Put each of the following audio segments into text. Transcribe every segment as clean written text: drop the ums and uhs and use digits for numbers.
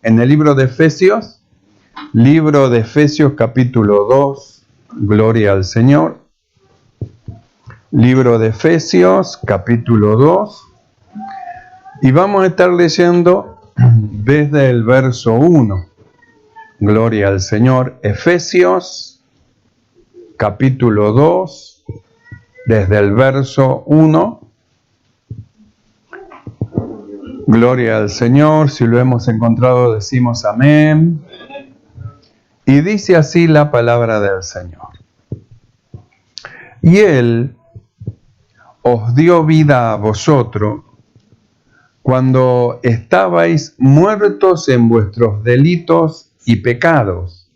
en el libro de Efesios capítulo 2, gloria al Señor. Libro de Efesios capítulo 2, y vamos a estar leyendo desde el verso 1, gloria al Señor. Efesios capítulo 2, desde el verso 1. Gloria al Señor. Si lo hemos encontrado, decimos amén. Y dice así la palabra del Señor. Y Él os dio vida a vosotros cuando estabais muertos en vuestros delitos y pecados,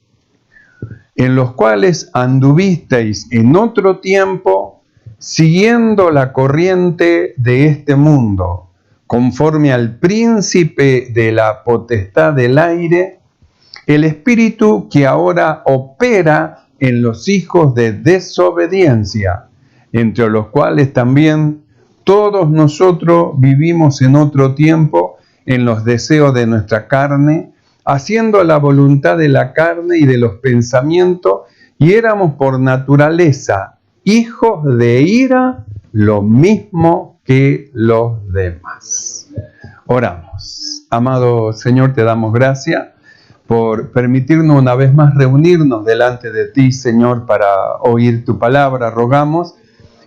en los cuales anduvisteis en otro tiempo, siguiendo la corriente de este mundo, conforme al príncipe de la potestad del aire, el espíritu que ahora opera en los hijos de desobediencia, entre los cuales también todos nosotros vivimos en otro tiempo en los deseos de nuestra carne, haciendo la voluntad de la carne y de los pensamientos, y éramos por naturaleza hijos de ira, lo mismo que los demás. Oramos. Amado Señor, te damos gracias por permitirnos una vez más reunirnos delante de ti, Señor, para oír tu palabra. Rogamos,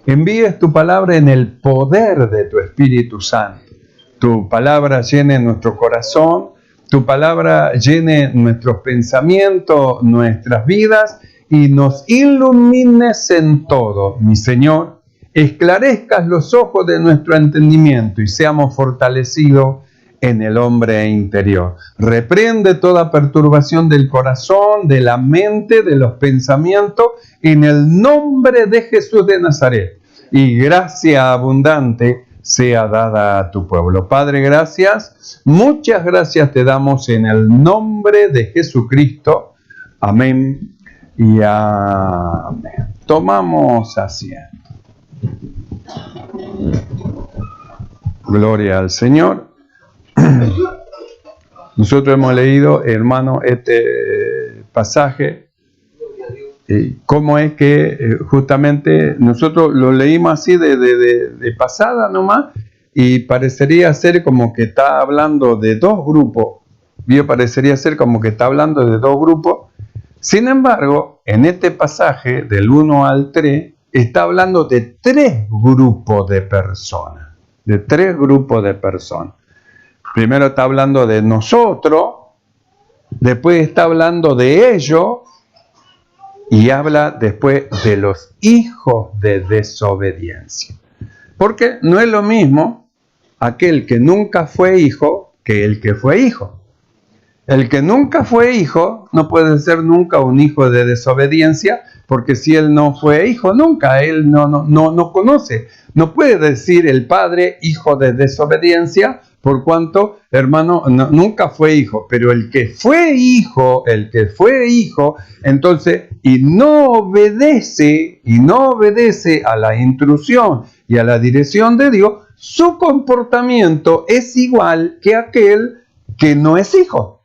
envíes tu palabra en el poder de tu Espíritu Santo. Tu palabra llene nuestro corazón, tu palabra llene nuestros pensamientos, nuestras vidas, y nos ilumines en todo, mi Señor. Esclarezcas los ojos de nuestro entendimiento y seamos fortalecidos en el hombre interior. Reprende toda perturbación del corazón, de la mente, de los pensamientos, en el nombre de Jesús de Nazaret. Y gracia abundante sea dada a tu pueblo. Padre, gracias. Muchas gracias te damos en el nombre de Jesucristo. Amén y amén. Tomamos asiento. Gloria al Señor. Nosotros hemos leído, hermano, este pasaje. ¿Cómo es que justamente nosotros lo leímos así de pasada nomás? Y parecería ser como que está hablando de dos grupos. Parecería ser como que está hablando de dos grupos. Sin embargo, en este pasaje del 1 al 3, está hablando de tres grupos de personas. De tres grupos de personas. Primero está hablando de nosotros, después está hablando de ellos, y habla después de los hijos de desobediencia. Porque no es lo mismo aquel que nunca fue hijo que el que fue hijo. El que nunca fue hijo no puede ser nunca un hijo de desobediencia, porque si él no fue hijo nunca, él no conoce. No puede decir el padre hijo de desobediencia, por cuanto, hermano, nunca fue hijo. Pero el que fue hijo, entonces, y no obedece a la instrucción y a la dirección de Dios, su comportamiento es igual que aquel que no es hijo.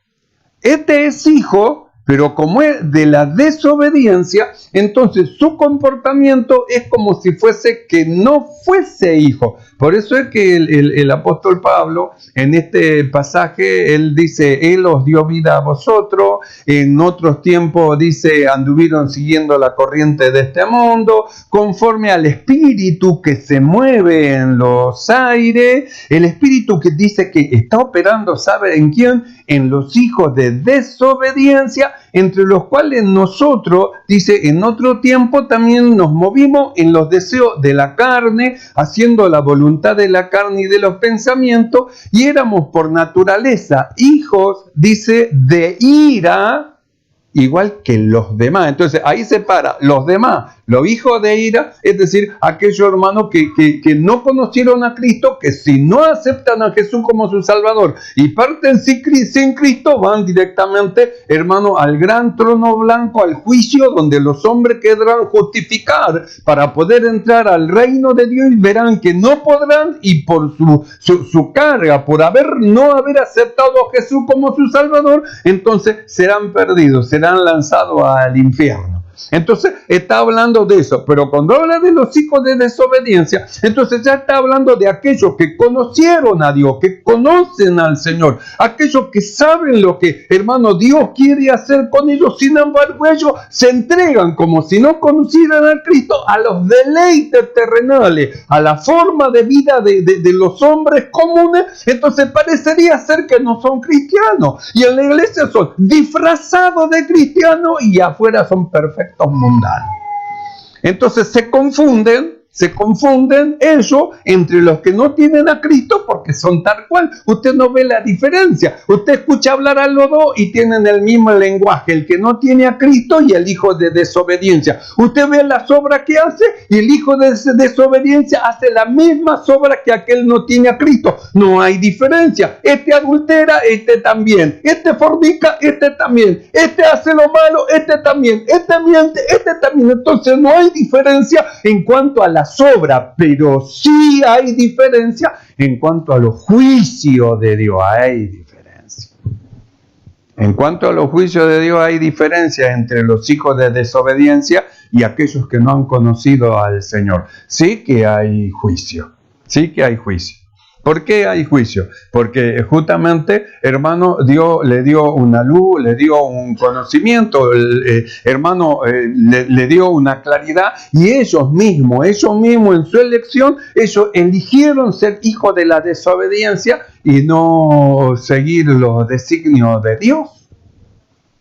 Este es hijo, pero como es de la desobediencia, entonces su comportamiento es como si fuese que no fuese hijo. Por eso es que el apóstol Pablo, en este pasaje, él dice, Él os dio vida a vosotros. En otros tiempos dice, anduvieron siguiendo la corriente de este mundo, conforme al espíritu que se mueve en los aires. El espíritu que dice que está operando, ¿sabe en quién? En los hijos de desobediencia, entre los cuales nosotros, dice, en otro tiempo también nos movimos en los deseos de la carne, haciendo la voluntad de la carne y de los pensamientos, y éramos por naturaleza hijos, dice, de ira, igual que los demás. Entonces ahí separa los demás, Los hijos de ira, es decir, aquellos hermanos que no conocieron a Cristo, que si no aceptan a Jesús como su Salvador y parten sin Cristo, van directamente, hermano, al gran trono blanco, al juicio, donde los hombres quedarán justificar para poder entrar al reino de Dios, y verán que no podrán, y por su carga, por no haber aceptado a Jesús como su Salvador, entonces serán perdidos, serán lanzados al infierno. Entonces está hablando de eso, pero cuando habla de los hijos de desobediencia, entonces ya está hablando de aquellos que conocieron a Dios, que conocen al Señor, aquellos que saben lo que, hermano, Dios quiere hacer con ellos. Sin embargo, ellos se entregan como si no conocieran a Cristo, a los deleites terrenales, a la forma de vida de los hombres comunes. Entonces parecería ser que no son cristianos, y en la iglesia son disfrazados de cristianos y afuera son perfectos mundanos. Entonces se confunden ellos entre los que no tienen a Cristo, porque son tal cual. Usted no ve la diferencia. Usted escucha hablar a los dos y tienen el mismo lenguaje, el que no tiene a Cristo y el hijo de desobediencia. Usted ve las obras que hace y el hijo de desobediencia hace la misma obra que aquel no tiene a Cristo. No hay diferencia. Este adultera, este también. Este fornica, este también. Este hace lo malo, este también. Este miente, este también. Entonces no hay diferencia en cuanto a la obra, pero sí hay diferencia en cuanto a los juicios de Dios. Hay diferencia. En cuanto a los juicios de Dios, hay diferencia entre los hijos de desobediencia y aquellos que no han conocido al Señor. Sí que hay juicio. Sí que hay juicio. ¿Por qué hay juicio? Porque justamente, hermano, Dios le dio una luz, le dio un conocimiento, hermano, le dio una claridad, y ellos mismos en su elección, ellos eligieron ser hijos de la desobediencia y no seguir los designios de Dios.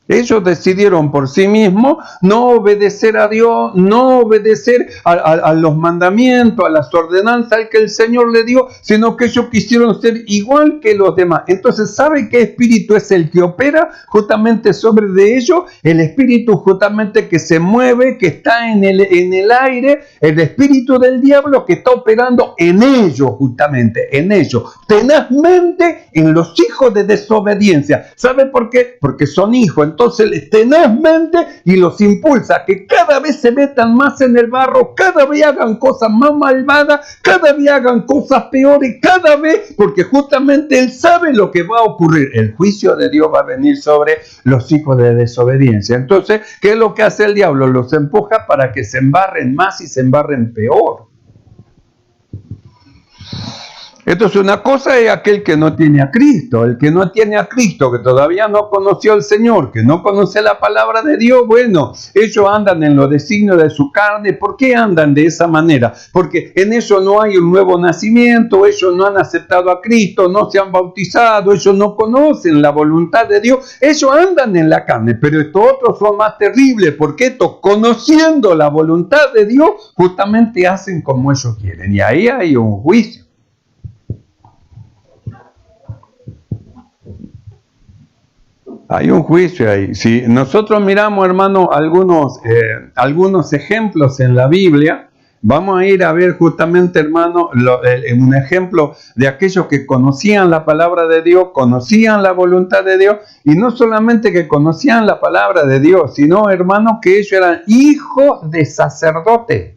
Ellos decidieron por sí mismos no obedecer a Dios, no obedecer a los mandamientos, a las ordenanzas que el Señor le dio, sino que ellos quisieron ser igual que los demás. Entonces, ¿sabe qué espíritu es el que opera justamente sobre de ellos? El espíritu justamente que se mueve, que está en el aire, el espíritu del diablo que está operando en ellos, justamente, en ellos, tenazmente en los hijos de desobediencia. ¿Sabe por qué? Porque son hijos. Entonces tenazmente y los impulsa a que cada vez se metan más en el barro, cada vez hagan cosas más malvadas, cada vez hagan cosas peores, cada vez, porque justamente él sabe lo que va a ocurrir. El juicio de Dios va a venir sobre los hijos de desobediencia. Entonces, ¿qué es lo que hace el diablo? Los empuja para que se embarren más y se embarren peor. Entonces, una cosa es aquel que no tiene a Cristo, el que no tiene a Cristo, que todavía no conoció al Señor, que no conoce la palabra de Dios. Bueno, ellos andan en los designios de su carne. ¿Por qué andan de esa manera? Porque en eso no hay un nuevo nacimiento, ellos no han aceptado a Cristo, no se han bautizado, ellos no conocen la voluntad de Dios, ellos andan en la carne. Pero estos otros son más terribles, porque estos, conociendo la voluntad de Dios, justamente hacen como ellos quieren, y ahí hay un juicio. Hay un juicio ahí. Si nosotros miramos, hermano, algunos ejemplos en la Biblia, vamos a ir a ver justamente, hermano, un ejemplo de aquellos que conocían la palabra de Dios, conocían la voluntad de Dios, y no solamente que conocían la palabra de Dios, sino, hermano, que ellos eran hijos de sacerdotes,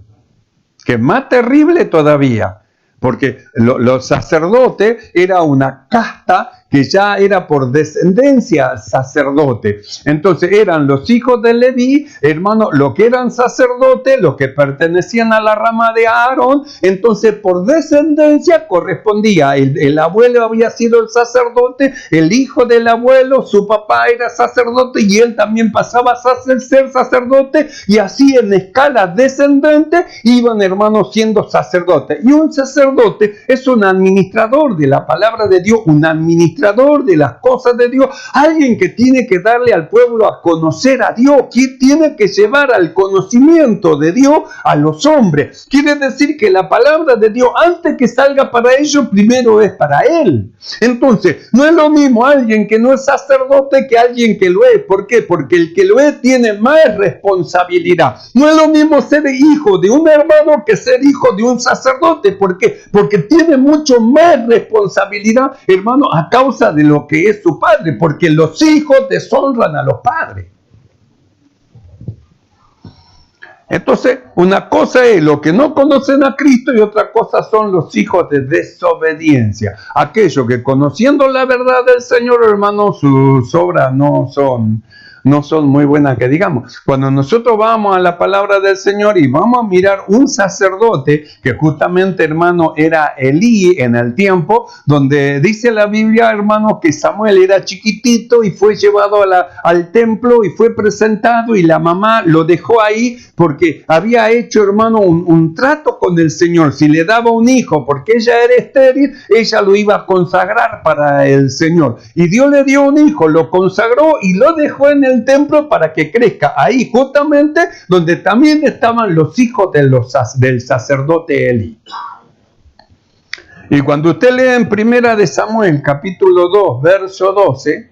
que es más terrible todavía, porque los sacerdotes era una casta que ya era por descendencia sacerdote. Entonces eran los hijos de Leví, hermano, los que eran sacerdotes, los que pertenecían a la rama de Aarón. Entonces por descendencia correspondía, el abuelo había sido el sacerdote, el hijo del abuelo, su papá era sacerdote y él también pasaba a ser sacerdote, y así en escala descendente iban, hermanos, siendo sacerdotes. Y un sacerdote es un administrador de la palabra de Dios, un administrador administrador de las cosas de Dios, alguien que tiene que darle al pueblo a conocer a Dios, que tiene que llevar al conocimiento de Dios a los hombres. Quiere decir que la palabra de Dios, antes que salga para ellos, primero es para él. Entonces, no es lo mismo alguien que no es sacerdote que alguien que lo es. ¿Por qué? Porque el que lo es tiene más responsabilidad. No es lo mismo ser hijo de un hermano que ser hijo de un sacerdote. ¿Por qué? Porque tiene mucho más responsabilidad, hermano, a causa de lo que es su padre. Porque los hijos deshonran a los padres. Entonces, una cosa es lo que no conocen a Cristo y otra cosa son los hijos de desobediencia. Aquellos que conociendo la verdad del Señor, hermano, sus obras no son muy buenas que digamos. Cuando nosotros vamos a la palabra del Señor y vamos a mirar un sacerdote, que justamente, hermano, era Elí en el tiempo, donde dice la Biblia, hermano, que Samuel era chiquitito y fue llevado al templo y fue presentado y la mamá lo dejó ahí porque había hecho, hermano, un trato con el Señor. Si le daba un hijo porque ella era estéril, ella lo iba a consagrar para el Señor. Y Dios le dio un hijo, lo consagró y lo dejó en el templo para que crezca. Ahí justamente donde también estaban los hijos del sacerdote Elí. Y cuando usted lee en Primera de Samuel, capítulo 2, verso 12,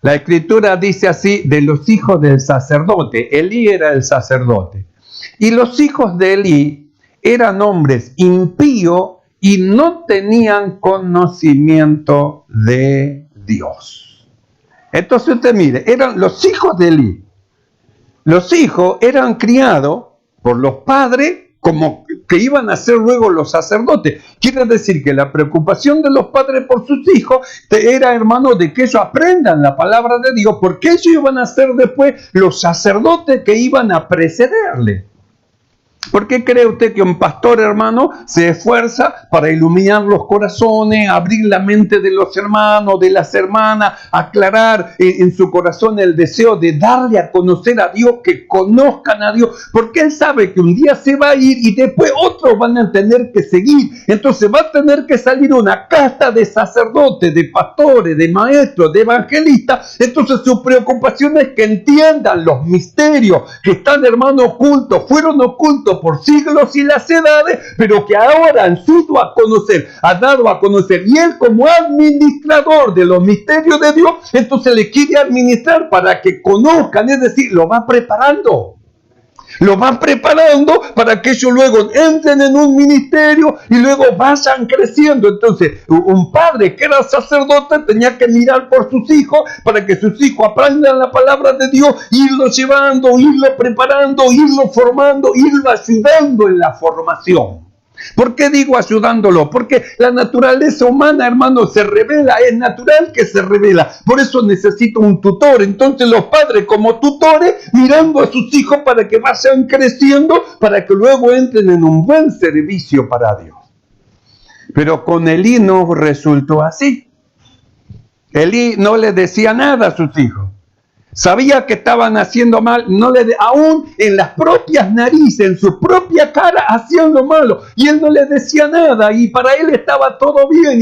la escritura dice así, de los hijos del sacerdote. Elí era el sacerdote. Y los hijos de Elí eran hombres impíos y no tenían conocimiento de Dios. Entonces usted mire, eran los hijos de Elí. Los hijos eran criados por los padres como que iban a ser luego los sacerdotes. Quiere decir que la preocupación de los padres por sus hijos era, hermano, de que ellos aprendan la palabra de Dios, porque ellos iban a ser después los sacerdotes que iban a precederle. ¿Por qué cree usted que un pastor, hermano, se esfuerza para iluminar los corazones, abrir la mente de los hermanos, de las hermanas, aclarar en su corazón el deseo de darle a conocer a Dios, que conozcan a Dios? Porque él sabe que un día se va a ir y después otros van a tener que seguir. Entonces va a tener que salir una casta de sacerdotes, de pastores, de maestros, de evangelistas. Entonces su preocupación es que entiendan los misterios que están, hermano, ocultos, fueron ocultos por siglos y las edades, pero que ahora han sido dado a conocer, y él como administrador de los misterios de Dios, entonces le quiere administrar para que conozcan, es decir, lo va preparando para que ellos luego entren en un ministerio y luego vayan creciendo. Entonces, un padre que era sacerdote tenía que mirar por sus hijos para que sus hijos aprendan la palabra de Dios, irlo llevando, irlo preparando, irlo formando, irlo ayudando en la formación. ¿Por qué digo ayudándolo? Porque la naturaleza humana, hermano, se revela, es natural que se revela. Por eso necesita un tutor. Entonces los padres como tutores, mirando a sus hijos para que vayan creciendo, para que luego entren en un buen servicio para Dios. Pero con Elí no resultó así. Elí no le decía nada a sus hijos. Sabía que estaban haciendo mal, aún en las propias narices, en su propia cara, hacían lo malo. Y él no le decía nada, y para él estaba todo bien,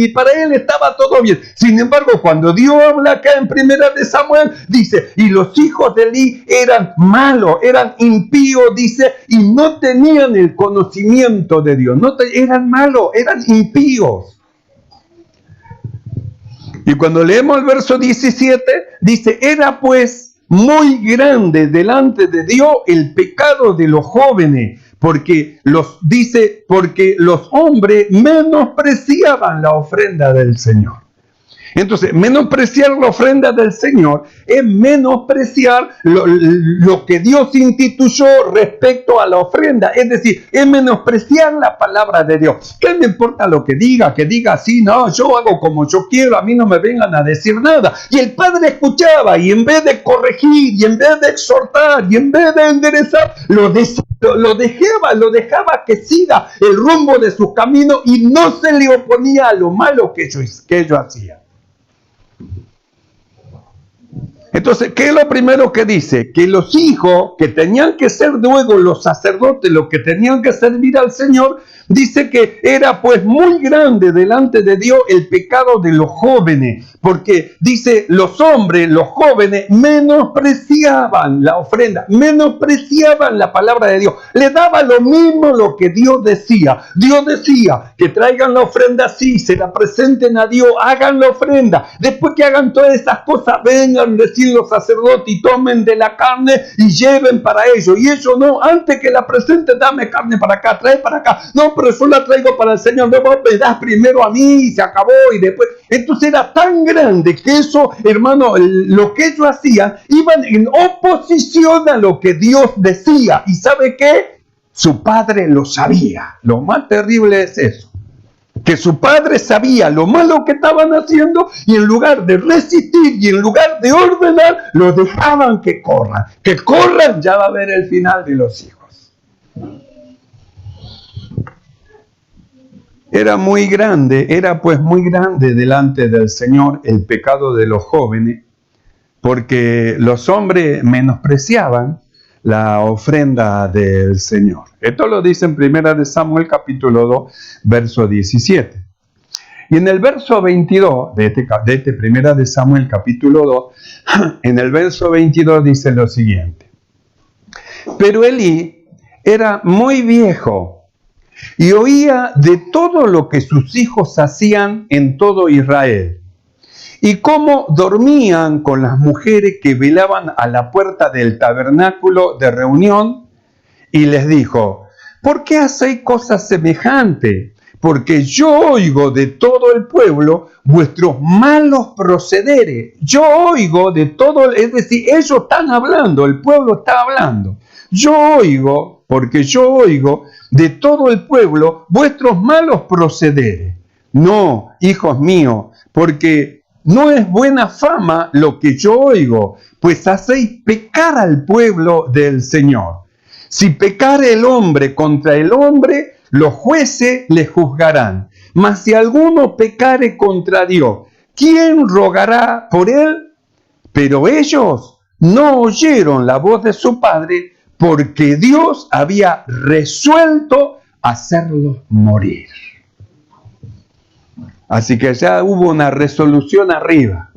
Sin embargo, cuando Dios habla acá en Primera de Samuel, dice, y los hijos de Elí eran malos, eran impíos, dice, y no tenían el conocimiento de Dios. Eran malos, eran impíos. Y cuando leemos el verso 17, dice, era pues muy grande delante de Dios el pecado de los jóvenes, porque los hombres menospreciaban la ofrenda del Señor. Entonces, menospreciar la ofrenda del Señor es menospreciar lo que Dios instituyó respecto a la ofrenda. Es decir, es menospreciar la palabra de Dios. ¿Qué me importa lo que diga así? No, yo hago como yo quiero, a mí no me vengan a decir nada. Y el padre escuchaba, y en vez de corregir, y en vez de exhortar, y en vez de enderezar, lo dejaba que siga el rumbo de sus caminos y no se le oponía a lo malo que ellos hacían. Entonces, ¿qué es lo primero que dice? Que los hijos que tenían que ser luego los sacerdotes, los que tenían que servir al Señor, Dice que era pues muy grande delante de Dios el pecado de los jóvenes, porque dice los hombres, los jóvenes, menospreciaban la ofrenda, menospreciaban la palabra de Dios, le daba lo mismo lo que Dios decía. Dios decía que traigan la ofrenda así, se la presenten a Dios, hagan la ofrenda, después que hagan todas esas cosas, vengan, decir los sacerdotes y tomen de la carne y lleven para ellos, y ellos no, antes que la presenten, dame carne para acá, trae para acá, no, pero yo la traigo para el Señor, no, vos me das primero a mí y se acabó, y después, entonces era tan grande que eso, hermano, lo que ellos hacían, iban en oposición a lo que Dios decía, y ¿sabe qué? Su padre lo sabía. Lo más terrible es eso, que su padre sabía lo malo que estaban haciendo, y en lugar de resistir y en lugar de ordenar, lo dejaban que corran, ya va a ver el final de los hijos. Era pues muy grande delante del Señor el pecado de los jóvenes, porque los hombres menospreciaban la ofrenda del Señor. Esto lo dice en 1 Samuel capítulo 2, verso 17. Y en el verso 22 de este 1 Samuel capítulo 2, en el verso 22 dice lo siguiente: pero Elí era muy viejo y oía de todo lo que sus hijos hacían en todo Israel, y cómo dormían con las mujeres que velaban a la puerta del tabernáculo de reunión, y les dijo: ¿por qué hacéis cosas semejantes? Porque yo oigo de todo el pueblo vuestros malos procederes. Yo oigo de todo, es decir, ellos están hablando, el pueblo está hablando. Yo oigo de todo el pueblo vuestros malos procederes. No, hijos míos, porque no es buena fama lo que yo oigo, pues hacéis pecar al pueblo del Señor. Si pecare el hombre contra el hombre, los jueces le juzgarán. Mas si alguno pecare contra Dios, ¿quién rogará por él? Pero ellos no oyeron la voz de su padre, porque Dios había resuelto hacerlos morir. Así que ya hubo una resolución arriba.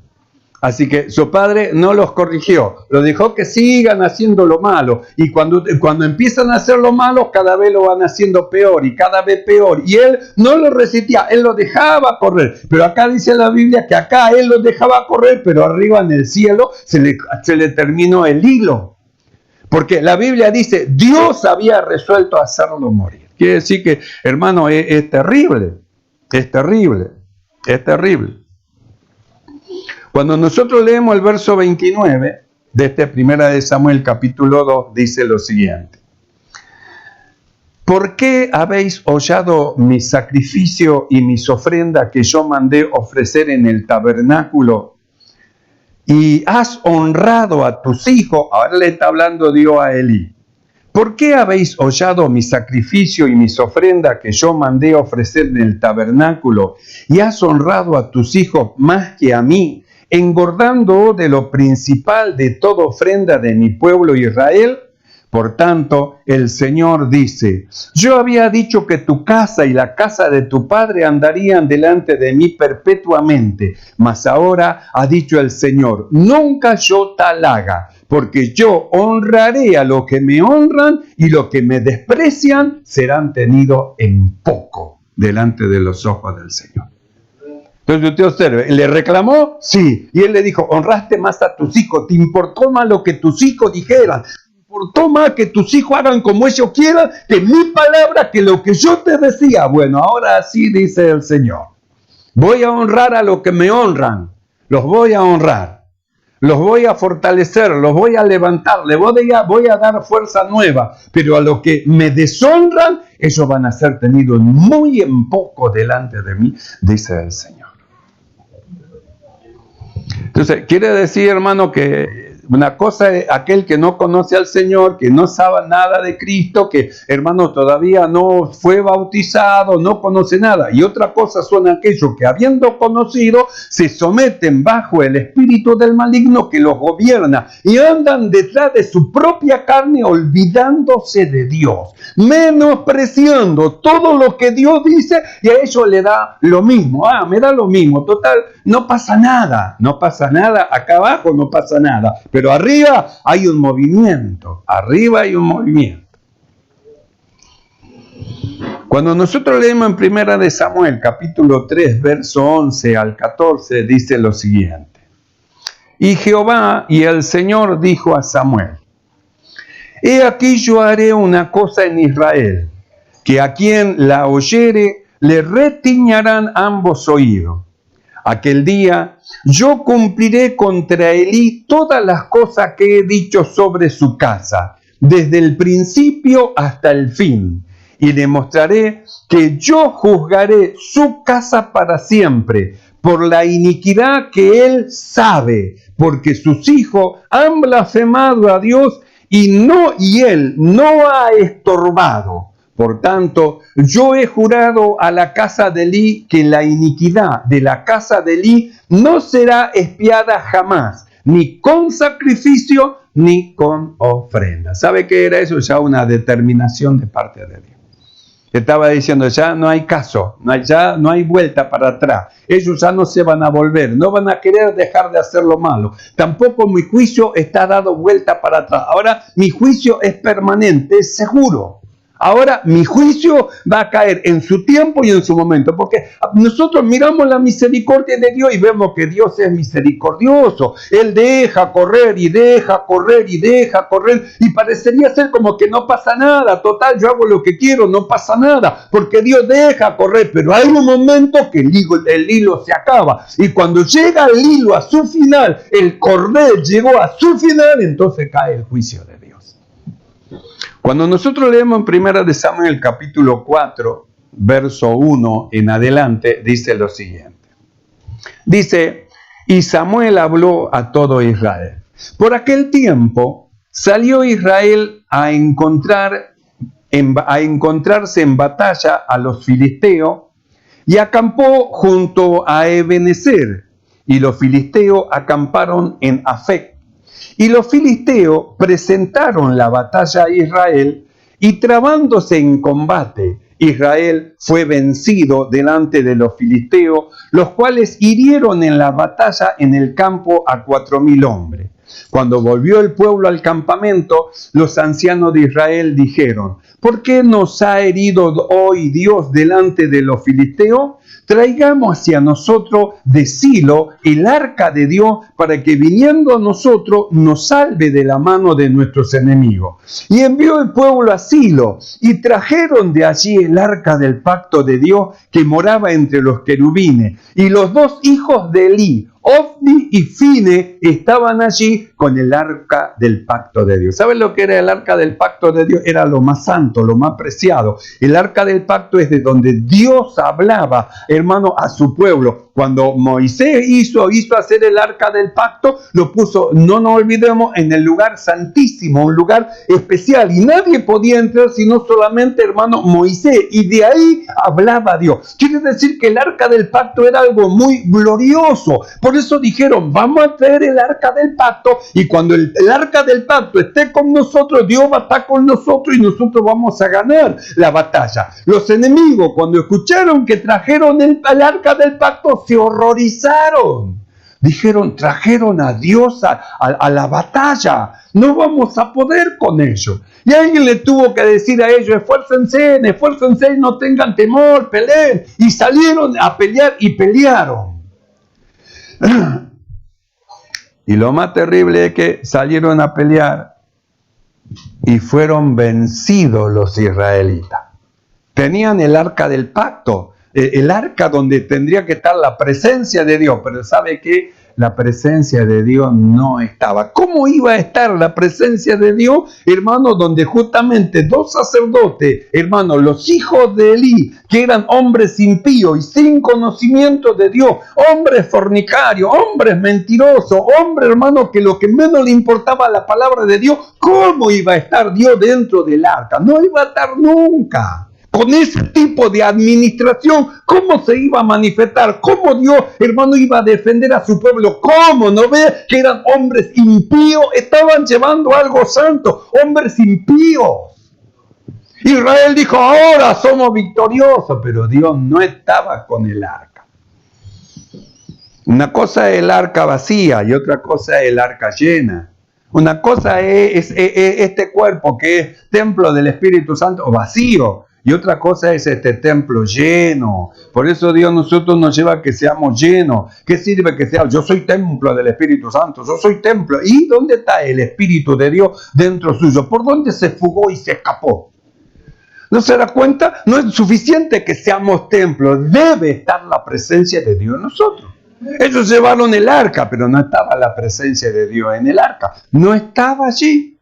Así que su padre no los corrigió, los dejó que sigan haciendo lo malo. Y cuando empiezan a hacer lo malo, cada vez lo van haciendo peor y cada vez peor. Y él no lo resistía, él lo dejaba correr. Pero acá dice la Biblia que acá él los dejaba correr, pero arriba en el cielo se le terminó el hilo. Porque la Biblia dice, Dios había resuelto hacerlo morir. Quiere decir que, hermano, es terrible, es terrible, es terrible. Cuando nosotros leemos el verso 29 de este 1 Samuel capítulo 2, dice lo siguiente: ¿por qué habéis hollado mi sacrificio y mis ofrendas que yo mandé ofrecer en el tabernáculo? Y has honrado a tus hijos. Ahora le está hablando Dios a Elí. ¿Por qué habéis hollado mi sacrificio y mis ofrendas que yo mandé ofrecer en el tabernáculo? Y has honrado a tus hijos más que a mí, engordando de lo principal de toda ofrenda de mi pueblo Israel. Por tanto, el Señor dice: yo había dicho que tu casa y la casa de tu padre andarían delante de mí perpetuamente, mas ahora ha dicho el Señor: nunca yo tal haga, porque yo honraré a los que me honran, y los que me desprecian serán tenidos en poco delante de los ojos del Señor. Entonces usted observe, ¿le reclamó? Sí. Y él le dijo: honraste más a tus hijos, te importó más lo que tus hijos dijeran, te importó más que tus hijos hagan como ellos quieran, que mi palabra, que lo que yo te decía. Bueno, ahora así dice el Señor: voy a honrar a los que me honran, los voy a honrar, los voy a fortalecer, los voy a levantar, les voy a dar fuerza nueva, pero a los que me deshonran, ellos van a ser tenidos muy en poco delante de mí, dice el Señor. Entonces, quiere decir, hermano, que Una cosa es aquel que no conoce al Señor, que no sabe nada de Cristo, que, hermano, todavía no fue bautizado, no conoce nada. Y otra cosa son aquellos que, habiendo conocido, se someten bajo el espíritu del maligno que los gobierna y andan detrás de su propia carne, olvidándose de Dios, menospreciando todo lo que Dios dice, y a ellos le da lo mismo. Me da lo mismo, total, no pasa nada, acá abajo no pasa nada, pero arriba hay un movimiento, Cuando nosotros leemos en Primera de Samuel, capítulo 3, verso 11 al 14, dice lo siguiente: y Jehová y el Señor dijo a Samuel: he aquí yo haré una cosa en Israel, que a quien la oyere le retiñarán ambos oídos. Aquel día yo cumpliré contra Elí todas las cosas que he dicho sobre su casa, desde el principio hasta el fin, y demostraré que yo juzgaré su casa para siempre, por la iniquidad que él sabe, porque sus hijos han blasfemado a Dios y él no ha estorbado. Por tanto, yo he jurado a la casa de Elí que la iniquidad de la casa de Elí no será expiada jamás, ni con sacrificio, ni con ofrenda. ¿Sabe qué era eso? Ya una determinación de parte de Dios. Estaba diciendo, ya no hay caso, ya no hay vuelta para atrás. Ellos ya no se van a volver, no van a querer dejar de hacer lo malo. Tampoco mi juicio está dado vuelta para atrás. Ahora mi juicio es permanente, es seguro. Ahora mi juicio va a caer en su tiempo y en su momento, porque nosotros miramos la misericordia de Dios y vemos que Dios es misericordioso. Él deja correr y deja correr y deja correr, y parecería ser como que no pasa nada. Total, yo hago lo que quiero, no pasa nada, porque Dios deja correr, pero hay un momento que el hilo se acaba, y cuando llega el hilo a su final, el cordel llegó a su final, entonces cae el juicio de Dios. Cuando nosotros leemos en 1 de Samuel capítulo 4, verso 1 en adelante, dice lo siguiente. Dice: y Samuel habló a todo Israel. Por aquel tiempo salió Israel a encontrarse en batalla a los filisteos, y acampó junto a Ebenezer, y los filisteos acamparon en Afec. Y los filisteos presentaron la batalla a Israel, y trabándose en combate, Israel fue vencido delante de los filisteos, los cuales hirieron en la batalla en el campo a 4,000 hombres. Cuando volvió el pueblo al campamento, los ancianos de Israel dijeron: ¿por qué nos ha herido hoy Dios delante de los filisteos? Traigamos hacia nosotros de Silo el arca de Dios, para que viniendo a nosotros nos salve de la mano de nuestros enemigos. Y envió el pueblo a Silo, y trajeron de allí el arca del pacto de Dios que moraba entre los querubines. Y los dos hijos de Elí, Ofni y Fine, estaban allí con el arca del pacto de Dios. ¿Saben lo que era el arca del pacto de Dios? Era lo más santo, lo más preciado. El arca del pacto es de donde Dios hablaba, hermano, a su pueblo. Cuando Moisés hizo hacer el arca del pacto, lo puso, no nos olvidemos, en el lugar santísimo, un lugar especial, y nadie podía entrar sino solamente, hermano, Moisés, y de ahí hablaba Dios. Quiere decir que el arca del pacto era algo muy glorioso. Por eso dijeron: vamos a traer el arca del pacto, y cuando el arca del pacto esté con nosotros, Dios va a estar con nosotros y nosotros vamos a ganar la batalla. Los enemigos, cuando escucharon que trajeron el arca del pacto, se horrorizaron. Dijeron: trajeron a Dios a la batalla, no vamos a poder con ellos. Y alguien le tuvo que decir a ellos: esfuércense, no tengan temor, peleen. Y salieron a pelear y pelearon. Y lo más terrible es que salieron a pelear y fueron vencidos los israelitas. Tenían el arca del pacto, el arca donde tendría que estar la presencia de Dios, pero ¿sabe qué? la presencia de Dios no estaba. ¿Cómo iba a estar la presencia de Dios, hermano, donde justamente dos sacerdotes, hermano, los hijos de Elí, que eran hombres impíos y sin conocimiento de Dios, hombres fornicarios, hombres mentirosos, hombres, hermano, que lo que menos le importaba la palabra de Dios? ¿Cómo iba a estar Dios dentro del arca? No iba a estar nunca. Con ese tipo de administración, ¿cómo se iba a manifestar? ¿Cómo Dios, hermano, iba a defender a su pueblo? ¿Cómo? ¿No ve que eran hombres impíos? Estaban llevando algo santo, hombres impíos. Israel dijo, ahora somos victoriosos, pero Dios no estaba con el arca. Una cosa es el arca vacía y otra cosa es el arca llena. Una cosa es este cuerpo que es templo del Espíritu Santo vacío. Y otra cosa es este templo lleno. Por eso Dios nosotros nos lleva a que seamos llenos. ¿Qué sirve que sea? Yo soy templo del Espíritu Santo. Yo soy templo. ¿Y dónde está el Espíritu de Dios dentro suyo? ¿Por dónde se fugó y se escapó? ¿No se da cuenta? No es suficiente que seamos templos. Debe estar la presencia de Dios en nosotros. Ellos llevaron el arca, pero no estaba la presencia de Dios en el arca. No estaba allí.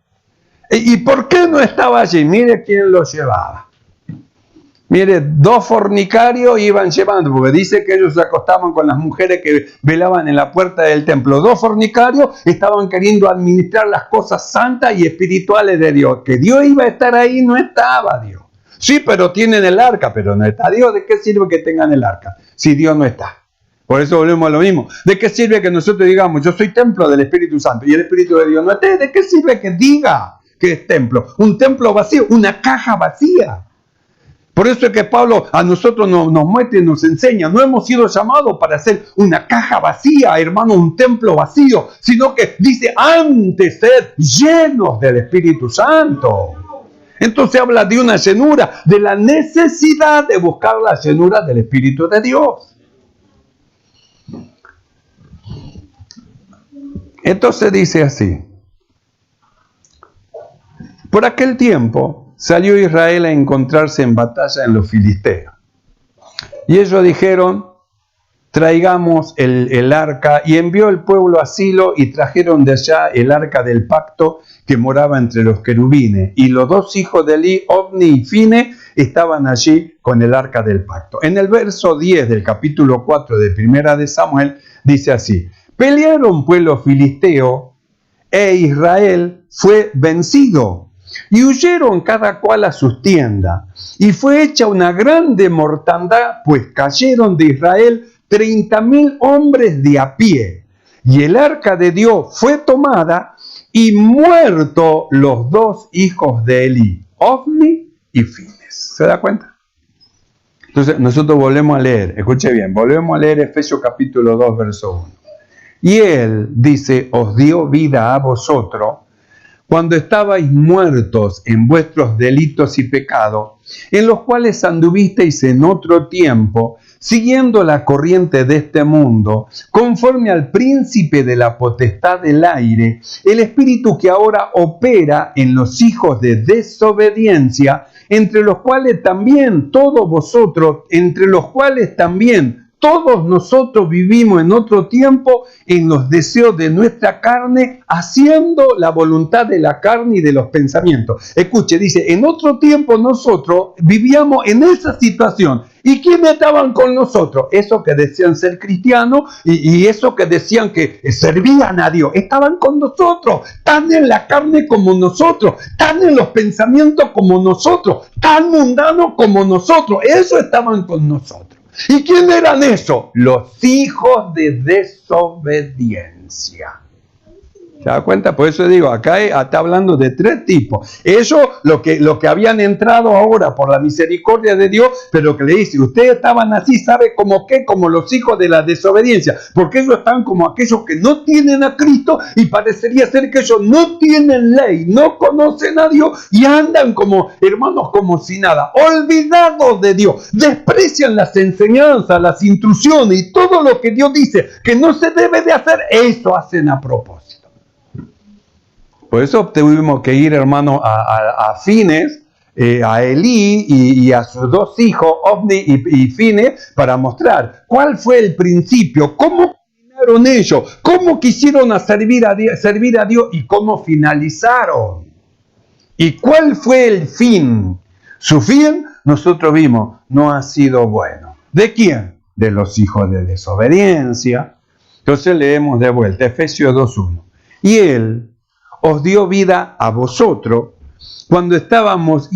¿Y por qué no estaba allí? Mire quién lo llevaba. Mire, dos fornicarios iban llevando, porque dice que ellos se acostaban con las mujeres que velaban en la puerta del templo. Dos fornicarios estaban queriendo administrar las cosas santas y espirituales de Dios. Que Dios iba a estar ahí, no estaba Dios. Sí, pero tienen el arca, pero no está Dios. ¿De qué sirve que tengan el arca si Dios no está? Por eso volvemos a lo mismo. ¿De qué sirve que nosotros digamos, yo soy templo del Espíritu Santo y el Espíritu de Dios no está? ¿De qué sirve que diga que es templo? Un templo vacío, una caja vacía. Por eso es que Pablo a nosotros nos muestra y nos enseña. No hemos sido llamados para hacer una caja vacía, hermano, un templo vacío, sino que dice antes ser llenos del Espíritu Santo. Entonces habla de una llenura, de la necesidad de buscar la llenura del Espíritu de Dios. Entonces dice así. Por aquel tiempo salió Israel a encontrarse en batalla en los filisteos. Y ellos dijeron, traigamos el arca, y envió el pueblo a Silo y trajeron de allá el arca del pacto que moraba entre los querubines. Y los dos hijos de Elí, Ofni y Fine, estaban allí con el arca del pacto. En el verso 10 del capítulo 4 de Primera de Samuel dice así, pelearon pues los filisteos e Israel fue vencido. Y huyeron cada cual a sus tiendas, y fue hecha una grande mortandad, pues cayeron de Israel 30,000 hombres de a pie. Y el arca de Dios fue tomada, y muertos los dos hijos de Elí, Ofni y Fines. ¿Se da cuenta? Entonces nosotros volvemos a leer, escuche bien, volvemos a leer Efesios capítulo 2, verso 1. Y él dice, os dio vida a vosotros, cuando estabais muertos en vuestros delitos y pecados, en los cuales anduvisteis en otro tiempo, siguiendo la corriente de este mundo, conforme al príncipe de la potestad del aire, el espíritu que ahora opera en los hijos de desobediencia, entre los cuales también todos nosotros vivimos en otro tiempo en los deseos de nuestra carne, haciendo la voluntad de la carne y de los pensamientos. Escuche, dice, en otro tiempo nosotros vivíamos en esa situación. ¿Y quiénes estaban con nosotros? Esos que decían ser cristianos y esos que decían que servían a Dios. Estaban con nosotros, tan en la carne como nosotros, tan en los pensamientos como nosotros, tan mundanos como nosotros. Esos estaban con nosotros. ¿Y quién eran esos? Los hijos de desobediencia. ¿Se da cuenta? Por eso digo, acá está hablando de tres tipos. Ellos, lo que habían entrado ahora por la misericordia de Dios, pero que le dice, ustedes estaban así, ¿sabe como qué? Como los hijos de la desobediencia. Porque ellos están como aquellos que no tienen a Cristo y parecería ser que ellos no tienen ley, no conocen a Dios y andan como hermanos como si nada, olvidados de Dios. Desprecian las enseñanzas, las instrucciones y todo lo que Dios dice que no se debe de hacer, eso hacen a propósito. Por eso tuvimos que ir, hermano, a Fines, a Elí y a sus dos hijos, Ofni y Fines, para mostrar cuál fue el principio, cómo fueron ellos, cómo quisieron servir a Dios y cómo finalizaron. ¿Y cuál fue el fin? Su fin, nosotros vimos, no ha sido bueno. ¿De quién? De los hijos de desobediencia. Entonces leemos de vuelta, Efesios 2:1. Y Él os dio vida a vosotros cuando estábamos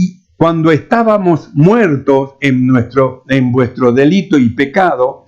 muertos en vuestro delito y pecado,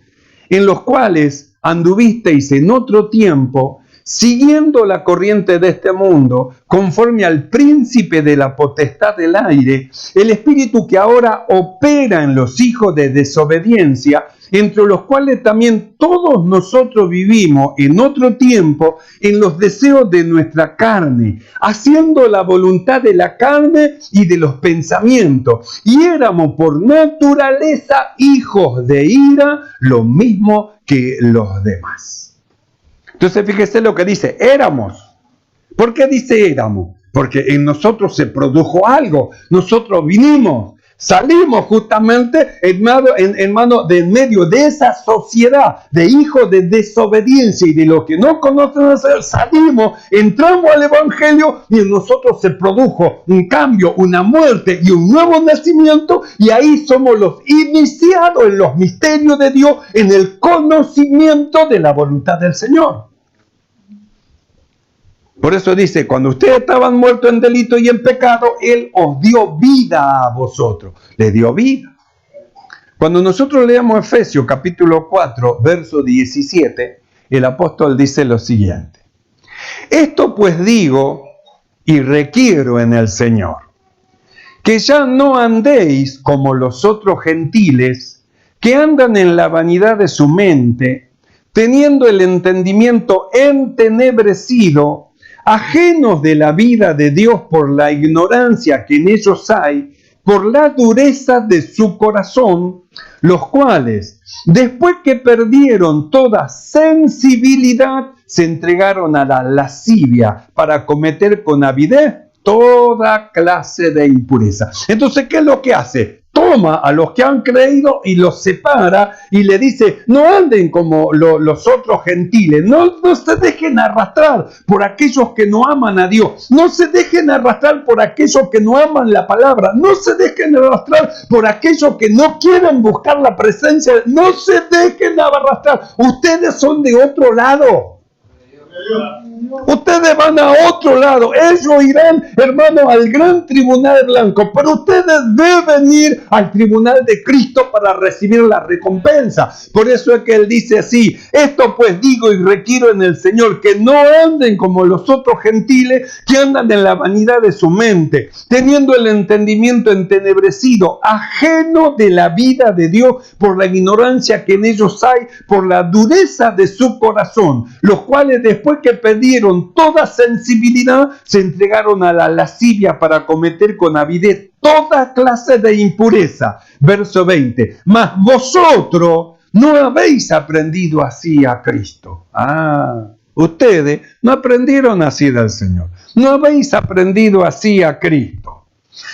en los cuales anduvisteis en otro tiempo, siguiendo la corriente de este mundo, conforme al príncipe de la potestad del aire, el espíritu que ahora opera en los hijos de desobediencia, entre los cuales también todos nosotros vivimos en otro tiempo en los deseos de nuestra carne, haciendo la voluntad de la carne y de los pensamientos, y éramos por naturaleza hijos de ira, lo mismo que los demás. Entonces fíjese lo que dice, éramos. ¿Por qué dice éramos? Porque en nosotros se produjo algo, nosotros vinimos, salimos justamente en medio de esa sociedad de hijos de desobediencia y de los que no conocen hacer, salimos, entramos al Evangelio y en nosotros se produjo un cambio, una muerte y un nuevo nacimiento, y ahí somos los iniciados en los misterios de Dios, en el conocimiento de la voluntad del Señor. Por eso dice, cuando ustedes estaban muertos en delito y en pecado, Él os dio vida a vosotros. Les dio vida. Cuando nosotros leemos Efesios capítulo 4, verso 17, el apóstol dice lo siguiente. Esto pues digo y requiero en el Señor, que ya no andéis como los otros gentiles, que andan en la vanidad de su mente, teniendo el entendimiento entenebrecido, ajenos de la vida de Dios por la ignorancia que en ellos hay, por la dureza de su corazón, los cuales, después que perdieron toda sensibilidad, se entregaron a la lascivia para cometer con avidez toda clase de impureza. Entonces, ¿qué es lo que hace? Toma a los que han creído y los separa y le dice, no anden como los otros gentiles, no se dejen arrastrar por aquellos que no aman a Dios, no se dejen arrastrar por aquellos que no aman la palabra, no se dejen arrastrar por aquellos que no quieren buscar la presencia, no se dejen arrastrar, ustedes son de otro lado. Ustedes van a otro lado, ellos irán, hermanos, al gran tribunal blanco, pero ustedes deben ir al tribunal de Cristo para recibir la recompensa. Por eso es que Él dice así, esto pues digo y requiero en el Señor, que no anden como los otros gentiles, que andan en la vanidad de su mente, teniendo el entendimiento entenebrecido, ajeno de la vida de Dios por la ignorancia que en ellos hay, por la dureza de su corazón, los cuales después que perdieron toda sensibilidad, se entregaron a la lascivia para cometer con avidez toda clase de impureza. Verso 20. Mas vosotros no habéis aprendido así a Cristo. Ustedes no aprendieron así del Señor. No habéis aprendido así a Cristo.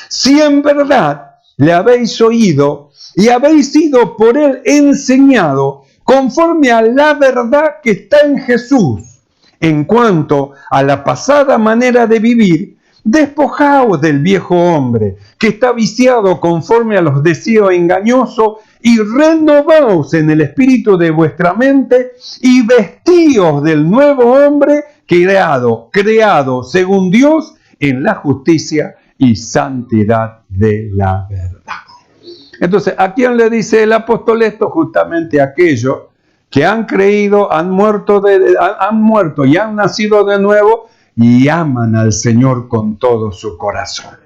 Si en verdad le habéis oído y habéis sido por Él enseñado conforme a la verdad que está en Jesús, en cuanto a la pasada manera de vivir, despojaos del viejo hombre, que está viciado conforme a los deseos engañosos, y renovaos en el espíritu de vuestra mente, y vestíos del nuevo hombre, creado según Dios, en la justicia y santidad de la verdad. Entonces, ¿a quién le dice el apóstol esto? Justamente a aquellos que han creído, han muerto y han nacido de nuevo y aman al Señor con todo su corazón.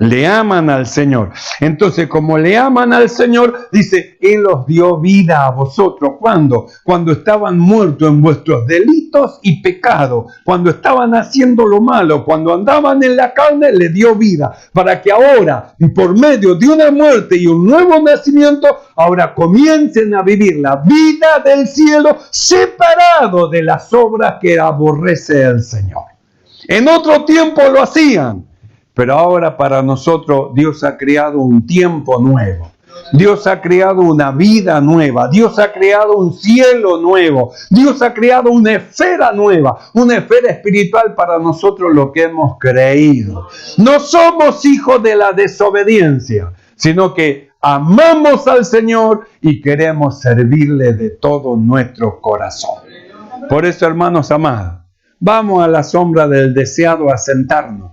Le aman al Señor. Entonces, como le aman al Señor, dice, Él os dio vida a vosotros. ¿Cuándo? Cuando estaban muertos en vuestros delitos y pecados. Cuando estaban haciendo lo malo. Cuando andaban en la carne, le dio vida. Para que ahora, por medio de una muerte y un nuevo nacimiento, ahora comiencen a vivir la vida del cielo separado de las obras que aborrece el Señor. En otro tiempo lo hacían. Pero ahora para nosotros Dios ha creado un tiempo nuevo. Dios ha creado una vida nueva. Dios ha creado un cielo nuevo. Dios ha creado una esfera nueva, una esfera espiritual para nosotros, lo que hemos creído. No somos hijos de la desobediencia, sino que amamos al Señor y queremos servirle de todo nuestro corazón. Por eso, hermanos amados, vamos a la sombra del deseado asentarnos.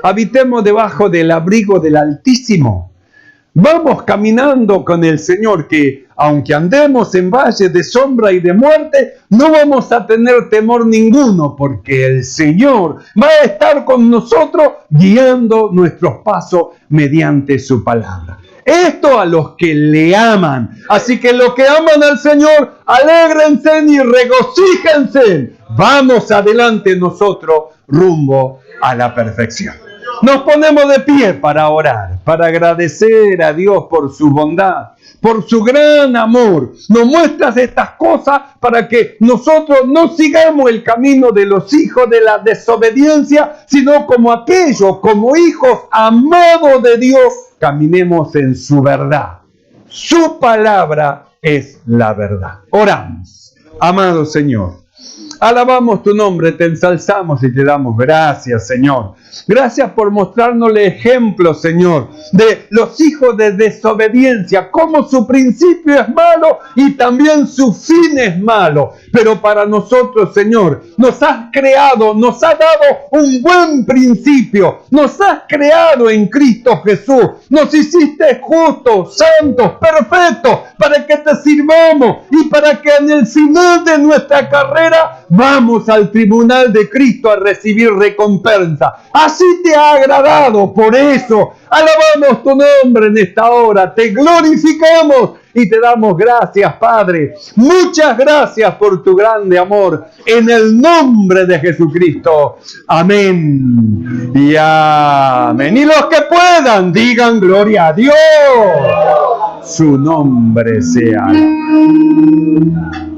Habitemos debajo del abrigo del Altísimo. Vamos caminando con el Señor, que aunque andemos en valles de sombra y de muerte, no vamos a tener temor ninguno, porque el Señor va a estar con nosotros guiando nuestros pasos mediante su palabra. Esto a los que le aman. Así que los que aman al Señor, alégrense y regocíjense. Vamos adelante nosotros rumbo a la perfección. Nos ponemos de pie para orar, para agradecer a Dios por su bondad, por su gran amor. Nos muestras estas cosas para que nosotros no sigamos el camino de los hijos de la desobediencia, sino como aquellos, como hijos amados de Dios, caminemos en su verdad. Su palabra es la verdad. Oramos. Amado Señor, alabamos tu nombre, te ensalzamos y te damos gracias, Señor. Gracias por mostrarnos el ejemplo, Señor, de los hijos de desobediencia, cómo su principio es malo y también su fin es malo. Pero para nosotros, Señor, nos has creado, nos has dado un buen principio. Nos has creado en Cristo Jesús. Nos hiciste justos, santos, perfectos, para que te sirvamos y para que en el final de nuestra carrera vamos al tribunal de Cristo a recibir recompensa. Así te ha agradado, por eso alabamos tu nombre en esta hora, te glorificamos y te damos gracias, Padre. Muchas gracias por tu grande amor, en el nombre de Jesucristo. Amén y amén. Y los que puedan, digan gloria a Dios. Su nombre sea alabado.